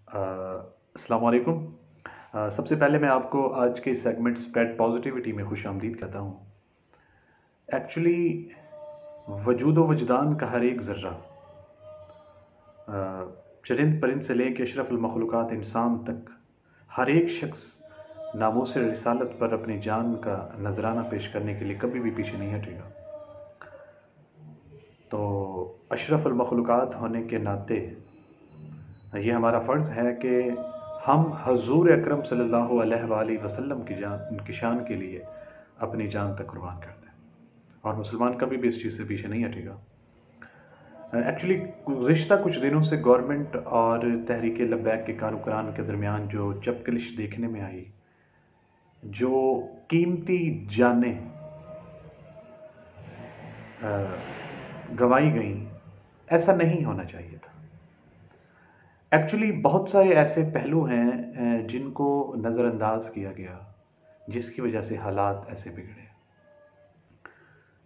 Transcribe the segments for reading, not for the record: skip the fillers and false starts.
अस्सलाम वालेकुम। सबसे पहले मैं आपको आज के सेगमेंट स्प्रेड पॉजिटिविटी में खुशामदीद कहता हूँ। एक्चुअली वजूद व वजदान का हर एक ज़र्रा, चरिंद परिंद से लेकर अशरफुल मखलूक़ात इंसान तक, हर एक शख्स नामूस रिसालत पर अपनी जान का नजराना पेश करने के लिए कभी भी पीछे नहीं हटेगा। तो अशरफुल मखलूक़ात होने के नाते ये हमारा फ़र्ज़ है कि हम हज़ूर अकरम सल्लल्लाहु अलैहि वसल्लम की शान के लिए अपनी जान तक कुर्बान कर दें, और मुसलमान कभी भी इस चीज़ से पीछे नहीं हटेगा। एक्चुअली गुज़िश्ता कुछ दिनों से गवर्नमेंट और तहरीक लब्बैक के कारकुनान के दरमियान जो चपकलिश देखने में आई, जो कीमती जानें गंवाई गई, ऐसा नहीं होना चाहिए था। एक्चुअली बहुत सारे ऐसे पहलू हैं जिनको नज़रअंदाज किया गया, जिसकी वजह से हालात ऐसे बिगड़े।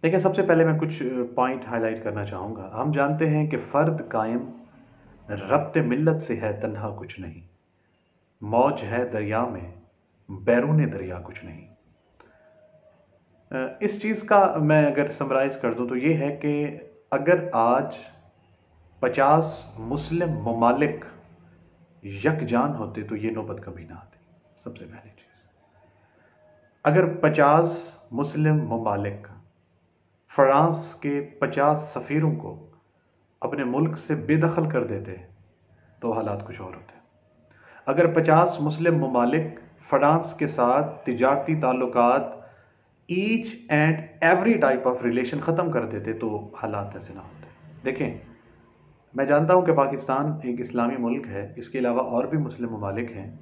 देखिए, सबसे पहले मैं कुछ पॉइंट हाईलाइट करना चाहूँगा। हम जानते हैं कि फ़र्द कायम रब्ते मिल्लत से है, तन्हा कुछ नहीं। मौज है दरिया में, बैरूने दरिया कुछ नहीं। इस चीज़ का मैं अगर समराइज़ कर दूँ तो ये है कि अगर आज 50 मुस्लिम ममालिक यकजान होते तो ये नौबत कभी ना आती। सबसे पहली चीज़, अगर 50 मुस्लिम ममालिक फ्रांस के 50 सफ़ीरों को अपने मुल्क से बेदखल कर देते तो हालात कुछ और होते। अगर 50 मुस्लिम ममालिक फ्रांस के साथ तिजारती ताल्लुकात, each and every type of relation ख़त्म कर देते तो हालात ऐसे ना होते। देखें, मैं जानता हूं कि पाकिस्तान एक इस्लामी मुल्क है, इसके अलावा और भी मुस्लिम ममालिक हैं।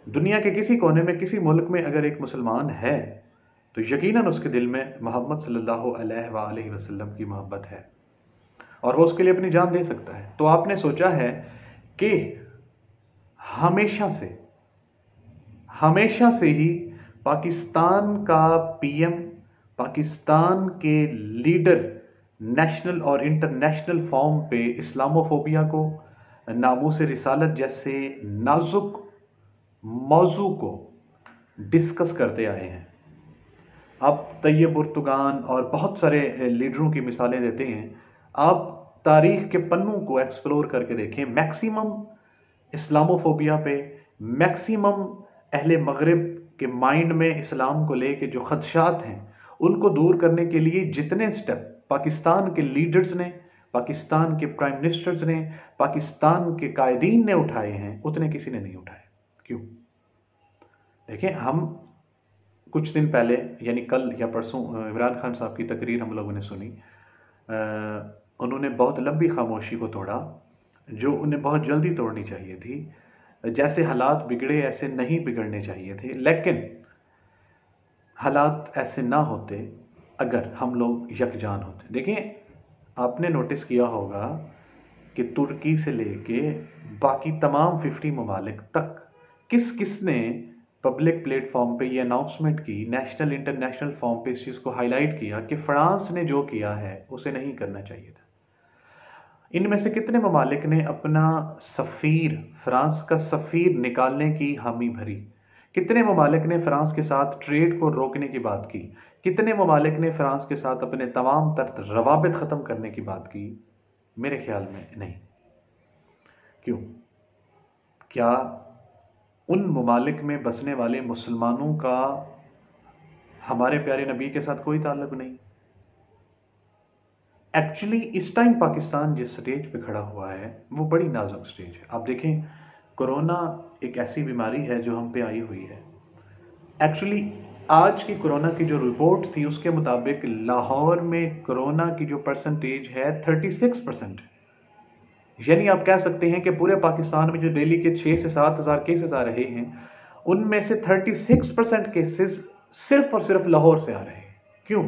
दुनिया के किसी कोने में, किसी मुल्क में अगर एक मुसलमान है तो यकीनन उसके दिल में मोहम्मद सल्लल्लाहु अलैहि वसल्लम की मोहब्बत है, और वो उसके लिए अपनी जान दे सकता है। तो आपने सोचा है कि हमेशा से ही पाकिस्तान का पीएम, पाकिस्तान के लीडर नेशनल और इंटरनेशनल फॉर्म पे इस्लामोफोबिया को, नामूस रिसालत जैसे नाजुक मौजू को डिस्कस करते आए हैं। आप तैयब उर्तुगान और बहुत सारे लीडरों की मिसालें देते हैं। आप तारीख के पन्नों को एक्सप्लोर करके देखें, मैक्सिमम इस्लामोफोबिया पे, मैक्सिमम अहले मगरिब के माइंड में इस्लाम को लेके जो खदशात हैं, उनको दूर करने के लिए जितने स्टेप पाकिस्तान के लीडर्स ने, पाकिस्तान के प्राइम मिनिस्टर्स ने, पाकिस्तान के कायदीन ने उठाए हैं, उतने किसी ने नहीं उठाए। क्यों? देखें, हम कुछ दिन पहले यानी कल या परसों इमरान खान साहब की तकरीर हम लोगों ने सुनी। उन्होंने बहुत लंबी खामोशी को तोड़ा, जो उन्हें बहुत जल्दी तोड़नी चाहिए थी। जैसे हालात बिगड़े ऐसे नहीं बिगड़ने चाहिए थे, लेकिन हालात ऐसे ना होते अगर हम लोग यकजान होते। देखिए, आपने नोटिस किया होगा कि तुर्की से लेके बाकी तमाम 50 ममालिक तक किस किसने पब्लिक प्लेटफॉर्म पे ये अनाउंसमेंट की, नेशनल इंटरनेशनल फॉर्म पे इस चीज़ को हाईलाइट किया कि फ्रांस ने जो किया है उसे नहीं करना चाहिए था। इनमें से कितने ममालिक ने अपना सफ़ीर, फ्रांस का सफ़ीर निकालने की हामी भरी? कितने ममालिक ने फ्रांस के साथ ट्रेड को रोकने की बात की? कितने ममालिक ने फ्रांस के साथ अपने तमाम तर रवाबित ख़त्म करने की बात की? मेरे ख्याल में नहीं। क्यों? क्या उन ममालिक में बसने वाले मुसलमानों का हमारे प्यारे नबी के साथ कोई ताल्लुक नहीं? एक्चुअली इस टाइम पाकिस्तान जिस स्टेज पे खड़ा हुआ है वो बड़ी नाजुक स्टेज है। आप देखें, कोरोना एक ऐसी बीमारी है जो हम पे आई हुई है। एक्चुअली आज की कोरोना की जो रिपोर्ट थी उसके मुताबिक लाहौर में कोरोना की जो परसेंटेज है 36%। यानी आप कह सकते हैं कि पूरे पाकिस्तान में जो डेली के 6 से 7 हज़ार केसेस आ रहे हैं, उनमें से 36% केसेस सिर्फ और सिर्फ लाहौर से आ रहे हैं। क्यों?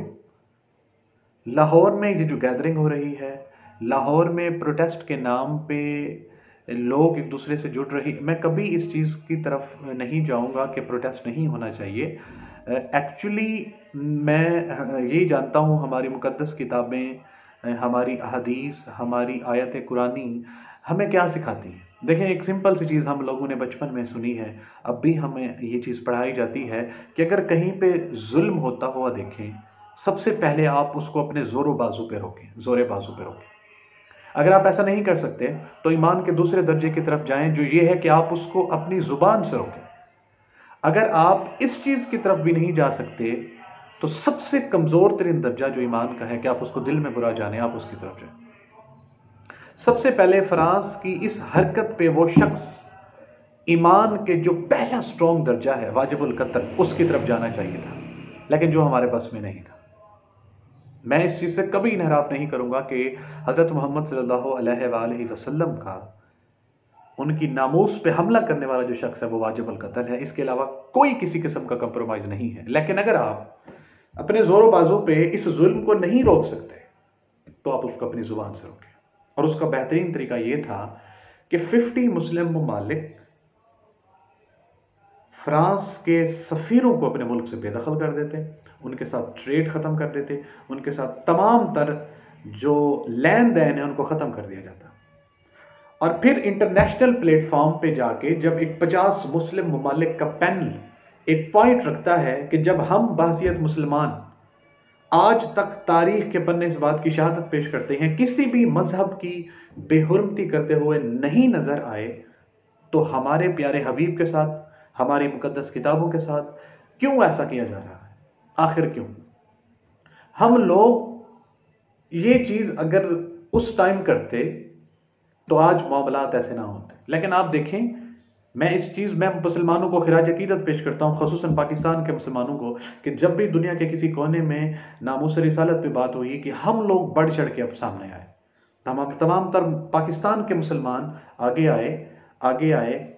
लाहौर में ये जो गैदरिंग हो रही है, लाहौर में प्रोटेस्ट के नाम पे लोग एक दूसरे से जुड़ रही, मैं कभी इस चीज़ की तरफ नहीं जाऊंगा कि प्रोटेस्ट नहीं होना चाहिए। एक्चुअली मैं यही जानता हूँ, हमारी मुकद्दस किताबें, हमारी अहादीस, हमारी आयत कुरानी हमें क्या सिखाती हैं। देखें, एक सिंपल सी चीज़ हम लोगों ने बचपन में सुनी है, अब भी हमें ये चीज़ पढ़ाई जाती है कि अगर कहीं पे जुल्म होता हुआ देखें, सबसे पहले आप उसको अपने ज़ोरों बाजू पे रोकें, ज़ोरे बाजू पे रोकें। अगर आप ऐसा नहीं कर सकते तो ईमान के दूसरे दर्जे की तरफ जाएं, जो ये है कि आप उसको अपनी ज़ुबान से रोकें। अगर आप इस चीज़ की तरफ भी नहीं जा सकते तो सबसे कमज़ोर तरीन दर्जा जो ईमान का है कि आप उसको दिल में बुरा जाने, आप उसकी तरफ जाएं। सबसे पहले फ्रांस की इस हरकत पे वो शख्स ईमान के जो पहला स्ट्रॉन्ग दर्जा है वाजिबुल कत्ल, उसकी तरफ जाना चाहिए था, लेकिन जो हमारे बस में नहीं था। मैं इस चीज़ से कभी इनहराफ नहीं करूंगा कि हज़रत मोहम्मद सल्लल्लाहु अलैहि वसल्लम का उनकी नामूस पे हमला करने वाला जो शख्स है वो वाजिबुल कत्ल है, इसके अलावा कोई किसी किस्म का कंप्रोमाइज़ नहीं है। लेकिन अगर आप अपने ज़ोरों बाजू पे इस जुल्म को नहीं रोक सकते तो आप उसको अपनी ज़ुबान से रोकें। और उसका बेहतरीन तरीका यह था कि 50 मुस्लिम ममालिक फ्रांस के सफ़ीरों को अपने मुल्क से बेदखल कर देते, उनके साथ ट्रेड ख़त्म कर देते, उनके साथ तमाम तर जो लेन देन है उनको ख़त्म कर दिया जाता। और फिर इंटरनेशनल प्लेटफॉर्म पे जाके जब एक 50 मुस्लिम ममालिक का पैनल एक पॉइंट रखता है कि जब हम बासियत मुसलमान आज तक तारीख के पन्ने इस बात की शहादत पेश करते हैं किसी भी मजहब की बेहुरमती करते हुए नहीं नजर आए, तो हमारे प्यारे हबीब के साथ, हमारी मुकद्दस किताबों के साथ क्यों ऐसा किया जा रहा है? आखिर क्यों? हम लोग ये चीज अगर उस टाइम करते तो आज मामलात ऐसे ना होते। लेकिन आप देखें, मैं मुसलमानों को खिराज अकीदत पेश करता हूँ, ख़ुसूसन पाकिस्तान के मुसलमानों को, कि जब भी दुनिया के किसी कोने में नामूस रिसालत पे बात हुई कि हम लोग बढ़ चढ़ के अब सामने आए, तमाम तर पाकिस्तान के मुसलमान आगे आए।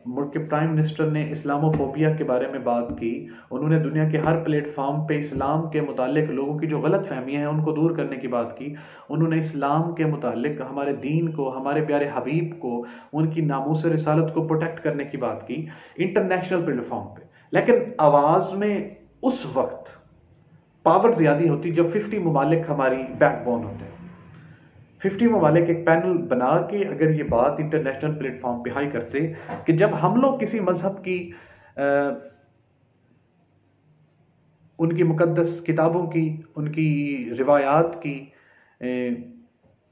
मुल्क के प्राइम मिनिस्टर ने इस्लामोफोबिया के बारे में बात की, उन्होंने दुनिया के हर प्लेटफॉर्म पे इस्लाम के मुतालिक लोगों की जो गलत फहमियाँ हैं उनको दूर करने की बात की, उन्होंने इस्लाम के मुतालिक हमारे दीन को, हमारे प्यारे हबीब को, उनकी नामूस रिसालत को प्रोटेक्ट करने की बात की इंटरनेशनल प्लेटफॉर्म पे। लेकिन आवाज़ में उस वक्त पावर ज़्यादा होती जब 50 ममालिक हमारी बैकबोन होते हैं। 50 ममालिक एक पैनल बना के अगर ये बात इंटरनेशनल प्लेटफॉर्म पे हाई करते कि जब हम लोग किसी मजहब की उनकी मुकद्दस किताबों की, उनकी रिवायात की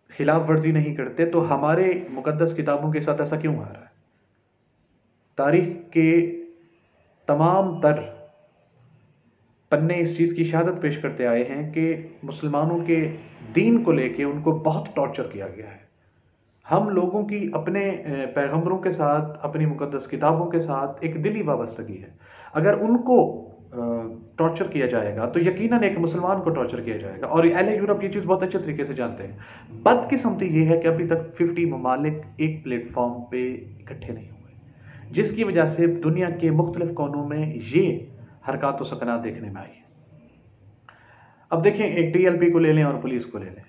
खिलाफ वर्जी नहीं करते, तो हमारे मुकद्दस किताबों के साथ ऐसा क्यों आ रहा है? तारीख के तमाम तर पन्ने इस चीज़ की शहादत पेश करते आए हैं कि मुसलमानों के दीन को लेके उनको बहुत टॉर्चर किया गया है। हम लोगों की अपने पैगंबरों के साथ, अपनी मुकद्दस किताबों के साथ एक दिली वाबस्तगी है। अगर उनको टॉर्चर किया जाएगा तो यकीनन एक मुसलमान को टॉर्चर किया जाएगा। और अहले यूरोप ये चीज़ बहुत अच्छे तरीके से जानते हैं। बदकिस्मती ये है कि अभी तक 50 ममालिक एक प्लेटफॉर्म पे इकट्ठे नहीं हुए, जिसकी वजह से दुनिया के मुख्तलिफ कोनों में ये हरकत व सकनात देखने में आई है। अब देखें, एक TLP को ले लें और पुलिस को ले लें।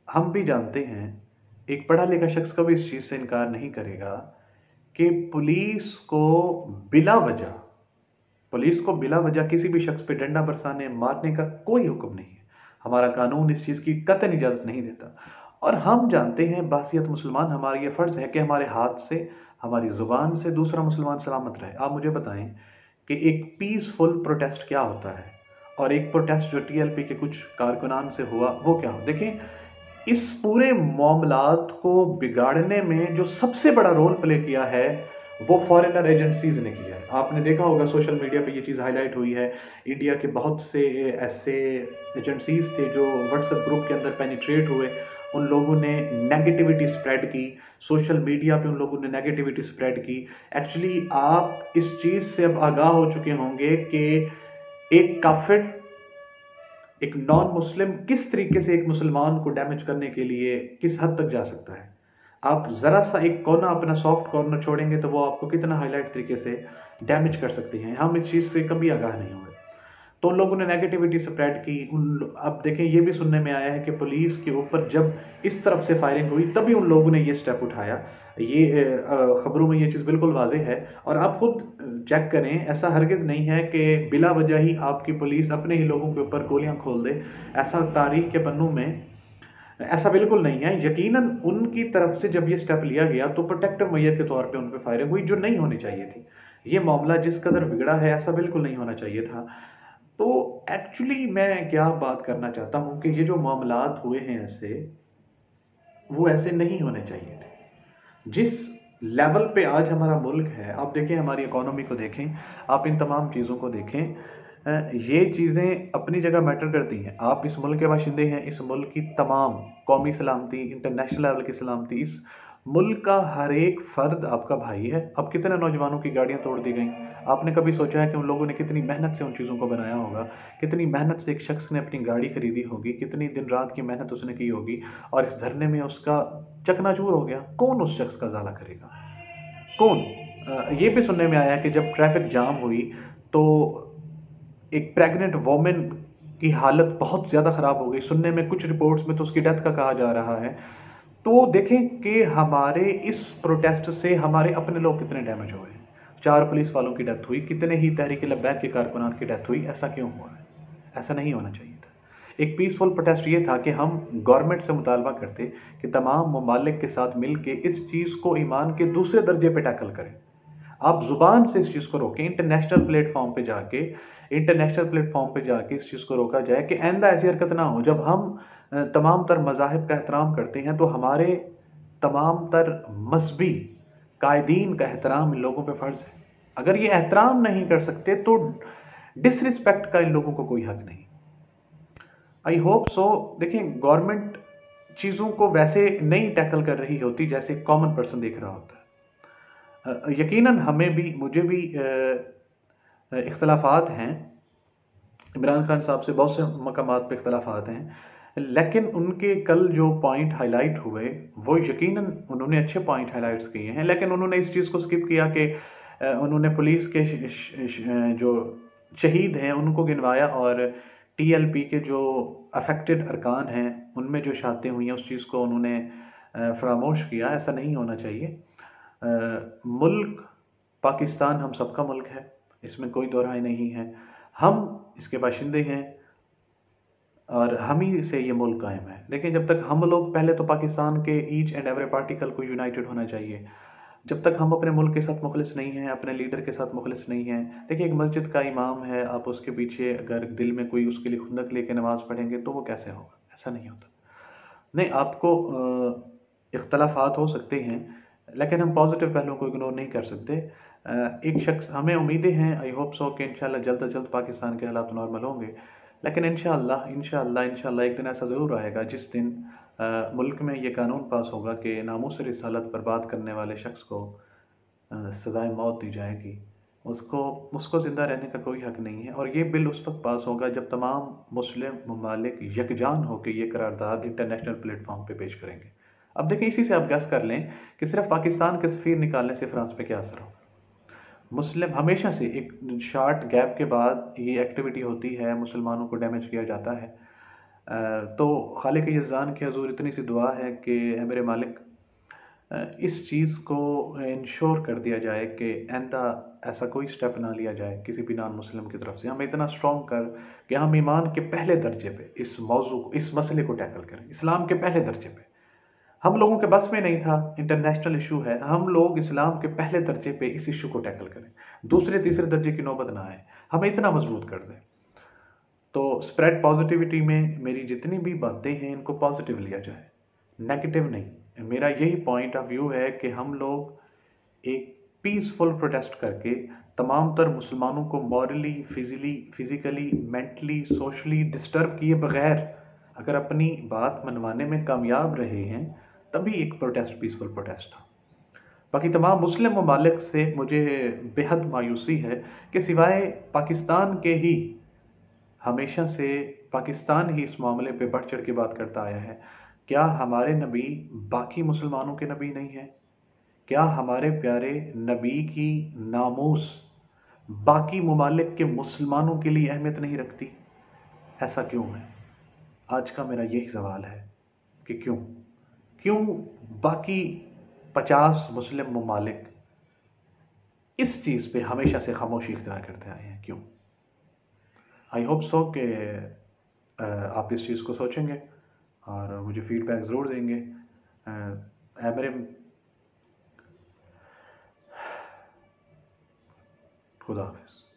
हम भी जानते हैं, एक पढ़ा लिखा शख्स कभी इस चीज़ से इनकार नहीं करेगा कि पुलिस को बिला वजह किसी भी शख्स पे डंडा बरसाने, मारने का कोई हुक्म नहीं है। हमारा कानून इस चीज़ की कतई इजाज़त नहीं देता। और हम जानते हैं बासियत मुसलमान, हमारा ये फ़र्ज़ है कि हमारे हाथ से, हमारी ज़ुबान से दूसरा मुसलमान सलामत रहे। आप मुझे बताएं कि एक पीसफुल प्रोटेस्ट क्या होता है और एक प्रोटेस्ट जो TLP के कुछ कारकुनान से हुआ वो क्या हो? देखें, इस पूरे मामलात को बिगाड़ने में जो सबसे बड़ा रोल प्ले किया है वो फॉरेनर एजेंसीज ने किया है। आपने देखा होगा सोशल मीडिया पे ये चीज़ हाईलाइट हुई है। इंडिया के बहुत से ऐसे एजेंसीज थे जो व्हाट्सएप ग्रुप के अंदर पेनिट्रेट हुए, उन लोगों ने नेगेटिविटी स्प्रेड की, सोशल मीडिया पे उन लोगों ने नेगेटिविटी स्प्रेड की। एक्चुअली आप इस चीज़ से अब आगाह हो चुके होंगे कि एक काफिर, एक नॉन मुस्लिम किस तरीके से एक मुसलमान को डैमेज करने के लिए किस हद तक जा सकता है। आप ज़रा सा एक कोना, अपना सॉफ्ट कॉर्नर छोड़ेंगे तो वो आपको कितना हाईलाइट तरीके से डैमेज कर सकते हैं। हम इस चीज़ से कभी आगाह नहीं हुए, तो उन लोगों ने नेगेटिविटी स्प्रेड की। अब देखें, ये भी सुनने में आया है कि पुलिस के ऊपर जब इस तरफ से फायरिंग हुई तभी उन लोगों ने ये स्टेप उठाया। ये खबरों में ये चीज़ बिल्कुल वाज़ेह है और आप खुद चेक करें। ऐसा हरगिज़ नहीं है कि बिला वजह ही आपकी पुलिस अपने ही लोगों के ऊपर गोलियां खोल दे। ऐसा तारीख के पन्नों में ऐसा बिल्कुल नहीं है। यकीनन उनकी तरफ से जब ये स्टेप लिया गया तो प्रोटेक्टिव मेजर के तौर पे उन पे फायरिंग हुई, जो नहीं होनी चाहिए थी। ये मामला जिस कदर बिगड़ा है, ऐसा बिल्कुल नहीं होना चाहिए था। तो एक्चुअली मैं क्या बात करना चाहता हूं कि ये जो मामलात हुए हैं ऐसे, वो ऐसे नहीं होने चाहिए थे। जिस लेवल पे आज हमारा मुल्क है, आप देखें, हमारी इकोनॉमी को देखें, आप इन तमाम चीज़ों को देखें, ये चीज़ें अपनी जगह मैटर करती हैं। आप इस मुल्क के बाशिंदे हैं, इस मुल्क की तमाम कौमी सलामती, इंटरनेशनल लेवल की सलामती, इस मुल्क का हर एक फ़र्द आपका भाई है। अब कितने नौजवानों की गाड़ियाँ तोड़ दी गई, आपने कभी सोचा है कि उन लोगों ने कितनी मेहनत से उन चीज़ों को बनाया होगा, कितनी मेहनत से एक शख्स ने अपनी गाड़ी खरीदी होगी, कितनी दिन रात की मेहनत उसने की होगी, और इस धरने में उसका चकनाचूर हो गया। कौन उस शख्स का ज़ाला करेगा? कौन? ये भी सुनने में आया है कि जब ट्रैफिक जाम हुई तो एक प्रेग्नेंट वोमेन की हालत बहुत ज़्यादा ख़राब हो गई। सुनने में कुछ रिपोर्ट्स में तो उसकी डेथ का कहा जा रहा है। तो देखें कि हमारे इस प्रोटेस्ट से हमारे अपने लोग कितने डैमेज हुए हैं। 4 पुलिस वालों की डेथ हुई, कितने ही तहरीक लब्बैक के कारकुनान की डेथ हुई। ऐसा क्यों हुआ है? ऐसा नहीं होना चाहिए था। एक पीसफुल प्रोटेस्ट ये था कि हम गवर्नमेंट से मुतालबा करते कि तमाम ममालिक के साथ मिल के इस चीज़ को ईमान के दूसरे दर्जे पे टैकल करें। आप ज़ुबान से इस चीज़ को रोकें, इंटरनेशनल प्लेटफॉर्म पे जाके इस चीज़ को रोका जाए कि आइंदा ऐसी हरकत ना हो। जब हम तमाम तर मज़ाहिब का एहतराम करते हैं तो हमारे तमाम तर मजहबी कायदीन का एहतराम इन लोगों पे फ़र्ज़ है। अगर ये एहतराम नहीं कर सकते तो डिसरिस्पेक्ट का इन लोगों को कोई हक नहीं। I hope so. देखिए, गवर्नमेंट चीज़ों को वैसे नहीं टैकल कर रही होती जैसे कॉमन पर्सन देख रहा होता है। यकीनन हमें भी, मुझे भी इख्तलाफात हैं। इमरान खान साहब से बहुत से मकामात पे इख्तलाफात हैं, लेकिन उनके कल जो पॉइंट हाईलाइट हुए वो यकीनन उन्होंने अच्छे पॉइंट हाईलाइट्स किए हैं, लेकिन उन्होंने इस चीज़ को स्किप किया कि उन्होंने पुलिस के जो शहीद हैं उनको गिनवाया, और टीएलपी के जो अफेक्टेड अरकान हैं उनमें जो शहादतें हुई हैं उस चीज़ को उन्होंने फरामोश किया। ऐसा नहीं होना चाहिए। मुल्क पाकिस्तान हम सबका मुल्क है, इसमें कोई दो राय नहीं है। हम इसके बाशिंदे हैं और हम ही से ये मुल्क कायम है। लेकिन जब तक हम लोग, पहले तो पाकिस्तान के ईच एंड एवरी पार्टिकल को यूनाइटेड होना चाहिए। जब तक हम अपने मुल्क के साथ मुखलिस नहीं हैं, अपने लीडर के साथ मुखलिस नहीं हैं, देखिए, एक मस्जिद का इमाम है, आप उसके पीछे अगर दिल में कोई उसके लिए खुंदक लेके नमाज़ पढ़ेंगे तो वो कैसे होगा? ऐसा नहीं होता। नहीं, आपको इख्तलाफात हो सकते हैं, लेकिन हम पॉजिटिव पहलुओं को इग्नोर नहीं कर सकते। एक शख्स, हमें उम्मीदें हैं, आई होप सो, कि इंशाल्लाह जल्द से जल्द पाकिस्तान के हालात नॉर्मल होंगे। लेकिन इंशाल्लाह इंशाल्लाह इंशाल्लाह एक दिन ऐसा ज़रूर आएगा जिस दिन मुल्क में ये कानून पास होगा कि नामूस रिसालत पर बात करने वाले शख्स को सज़ाए मौत दी जाएगी। उसको उसको ज़िंदा रहने का कोई हक नहीं है। और ये बिल उस वक्त पास होगा जब तमाम मुस्लिम ममालिक यकजान होकर ये करारदाद इंटरनेशनल प्लेटफॉर्म पे पेश करेंगे। अब देखिए, इसी से आप गैस कर लें कि सिर्फ पाकिस्तान के सफ़ीर निकालने से फ्रांस पे क्या असर होगा। मुस्लिम हमेशा से एक शॉर्ट गैप के बाद ये एक्टिविटी होती है, मुसलमानों को डैमेज किया जाता है। तो खालिक यज़्ज़ान की हज़ूर इतनी सी दुआ है कि ऐ मेरे मालिक, इस चीज़ को इंश्योर कर दिया जाए कि आइंदा ऐसा कोई स्टेप ना लिया जाए किसी भी नॉन मुस्लिम की तरफ से। हम इतना स्ट्रॉन्ग कर कि हम ईमान के पहले दर्जे पे इस मौजू को, इस मसले को टैकल करें, इस्लाम के पहले दर्जे पे। हम लोगों के बस में नहीं था, इंटरनेशनल इशू है, हम लोग इस्लाम के पहले दर्जे पे इस इशू को टैकल करें, दूसरे तीसरे दर्जे की नौबत ना आए, हमें इतना मजबूत कर दें। तो स्प्रेड पॉजिटिविटी में मेरी जितनी भी बातें हैं इनको पॉजिटिव लिया जाए, नेगेटिव नहीं। मेरा यही पॉइंट ऑफ व्यू है कि हम लोग एक पीसफुल प्रोटेस्ट करके तमाम तर मुसलमानों को morally, physically, mentally, socially disturb किए बगैर अगर अपनी बात मनवाने में कामयाब रहे हैं, तभी एक प्रोटेस्ट पीसफुल प्रोटेस्ट था। बाकी तमाम मुस्लिम ममालिक से मुझे बेहद मायूसी है कि सिवाय पाकिस्तान के ही, हमेशा से पाकिस्तान ही इस मामले पे बढ़ चढ़ के बात करता आया है। क्या हमारे नबी बाकी मुसलमानों के नबी नहीं हैं? क्या हमारे प्यारे नबी की नामूस बाकी ममालिक के मुसलमानों के लिए अहमियत नहीं रखती? ऐसा क्यों है? आज का मेरा यही सवाल है कि क्यों क्यों बाकी 50 मुस्लिम ममालिक इस चीज़ पे हमेशा से खामोशी इख्तियार करते आए हैं? क्यों? आई होप सो कि आप इस चीज़ को सोचेंगे और मुझे फीडबैक ज़रूर देंगे। मेरे खुदा हाफिज़।